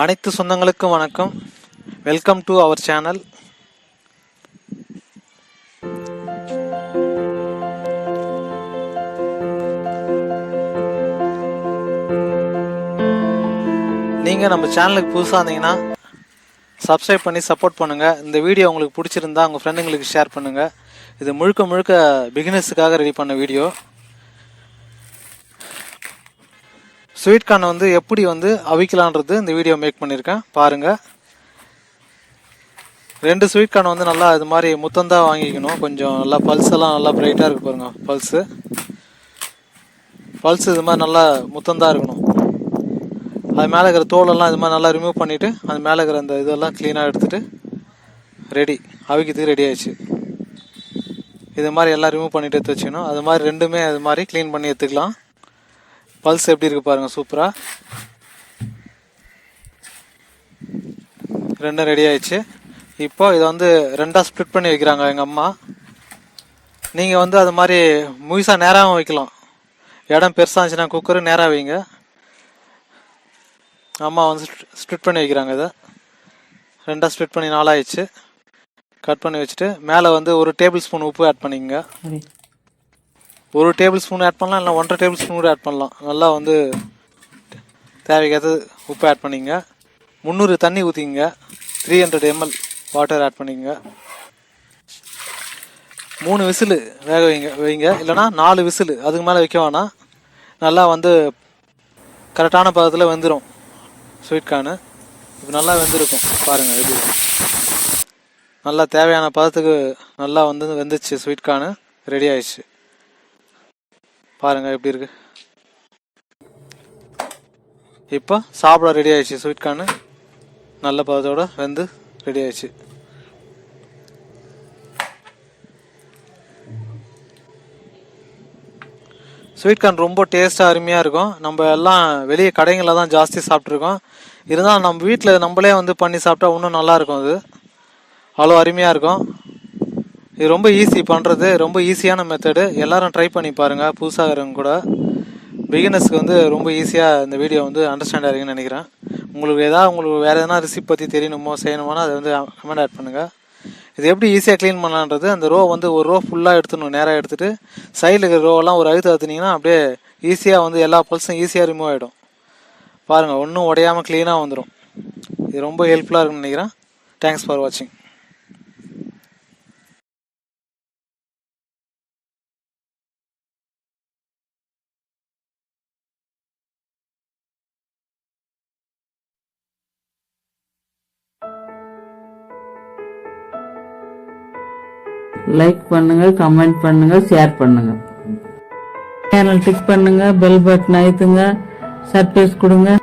அனைத்து சொந்தங்களுக்கும் வணக்கம். Welcome to our channel. நீங்கள் நம்ம சேனலுக்கு புதுசாக இருந்தீங்கன்னா சப்ஸ்கிரைப் பண்ணி சப்போர்ட் பண்ணுங்கள். இந்த வீடியோ உங்களுக்கு பிடிச்சிருந்தா உங்கள் ஃப்ரெண்டுங்களுக்கு ஷேர் பண்ணுங்கள். இது முழுக்க பிகினர்ஸுக்காக ரெடி பண்ண வீடியோ. ஸ்வீட் கார்ன் எப்படி அவிக்கலான்றது இந்த வீடியோ மேக் பண்ணியிருக்கேன், பாருங்கள். 2 ஸ்வீட் கார்ன் நல்லா இது மாதிரி முத்தந்தாக வாங்கிக்கணும். கொஞ்சம் நல்லா பல்ஸெல்லாம் நல்லா பிரைட்டாக இருக்கு பாருங்கள். பல்ஸ் இது மாதிரி நல்லா முத்தந்தாக இருக்கணும். அது மேலே இருக்கிற தோலெல்லாம் இது மாதிரி நல்லா ரிமூவ் பண்ணிவிட்டு அது மேலே இருக்கிற அந்த இதெல்லாம் க்ளீனாக எடுத்துகிட்டு ரெடி அவிக்கிறதுக்கு ரெடி ஆயிடுச்சு. இது மாதிரி எல்லாம் ரிமூவ் பண்ணிவிட்டு எடுத்து வச்சுக்கணும். அது மாதிரி ரெண்டுமே அது மாதிரி க்ளீன் பண்ணி எடுத்துக்கலாம். பல்ஸ் எப்படி இருக்குது பாருங்கள், சூப்பராக ரெண்டும் ரெடி ஆயிடுச்சு. இப்போ இதை ரெண்டாக ஸ்ப்ளிட் பண்ணி வைக்கிறாங்க எங்கள் அம்மா. நீங்கள் அது மாதிரி முழுசாக நேராகவும் வைக்கலாம். இடம் பெருசாக இருந்துச்சுன்னா குக்கரு நேராக வைங்க. அம்மா ஸ்ப்ளிட் பண்ணி வைக்கிறாங்க. இதை ரெண்டாக ஸ்ப்ளிட் பண்ணி 4 ஆயிடுச்சு. கட் பண்ணி வச்சுட்டு மேலே 1 டேபிள் ஸ்பூன் உப்பு ஆட் பண்ணிக்கங்க. 1 டேபிள் ஸ்பூன் ஆட் பண்ணலாம், இல்லை 1.5 டேபிள் ஸ்பூன் கூட ஆட் பண்ணலாம். நல்லா தேவைக்காத உப்பு ஆட் பண்ணிங்க. 300 தண்ணி ஊற்றிங்க. 300 ml வாட்டர் ஆட் பண்ணிங்க. 3 விசில் வேக வைங்க, இல்லைனா 4 விசில், அதுக்கு மேலே வைக்க வேணாம். நல்லா கரெக்டான பதத்தில் வெந்துடும் ஸ்வீட் கார்னு. இப்போ நல்லா வெந்திருக்கும் பாருங்கள். எப்படி நல்லா தேவையான பதத்துக்கு நல்லா வெந்துச்சு ஸ்வீட் கார்னு, ரெடி ஆயிடுச்சு. பாருங்கள் எப்படி இருக்கு. இப்போ சாப்பிட ரெடி ஆயிடுச்சு ஸ்வீட் கார்னு. நல்ல பதத்தோட வெந்து ரெடி ஆயிடுச்சு. ஸ்வீட் கார்ன் ரொம்ப டேஸ்ட்டாக அருமையாக இருக்கும். நம்ம எல்லாம் வெளியே கடைகளில் தான் ஜாஸ்தி சாப்பிட்ருக்கோம். இருந்தாலும் நம்ம வீட்டில் நம்மளே பண்ணி சாப்பிட்டா இன்னும் நல்லாயிருக்கும். அது அவ்வளோ அருமையாக இருக்கும். இது ரொம்ப ஈஸி பண்ணுறது, ரொம்ப ஈஸியான மெத்தடு. எல்லோரும் ட்ரை பண்ணி பாருங்கள். புதுசாக இருக்கிறவங்க கூட பிகினர்ஸ்க்கு ரொம்ப ஈஸியாக இந்த வீடியோ அண்டர்ஸ்டாண்ட் ஆகிருக்குன்னு நினைக்கிறேன். உங்களுக்கு வேறு எதனா ரெசிபி பற்றி தெரியணுமோ செய்யணுமோனா அதை கமெண்ட் ஆட் பண்ணுங்கள். இது எப்படி ஈஸியாக க்ளீன் பண்ணலான்றது, அந்த ரோ ஒரு ரோ ஃபுல்லாக எடுத்துடணும். நேராக எடுத்துகிட்டு சைடில் இருக்கிற ரோவெல்லாம் ஒரு அழுத்து அழுத்துனீங்கன்னா அப்படியே ஈஸியாக எல்லா பல்ஸும் ஈஸியாக ரிமூவ் ஆகிடும். பாருங்கள், ஒன்றும் உடையாமல் க்ளீனாக வந்துடும். இது ரொம்ப ஹெல்ப்ஃபுல்லாக இருக்குன்னு நினைக்கிறேன். தேங்க்ஸ் ஃபார் வாட்சிங். லைக் பண்ணுங்க, கமெண்ட் பண்ணுங்க, ஷேர் பண்ணுங்க. சேனல் கிளிக் பண்ணுங்க, பெல் பட்டன் அழுத்துங்க, சர்ப்ரைஸ் கொடுங்க.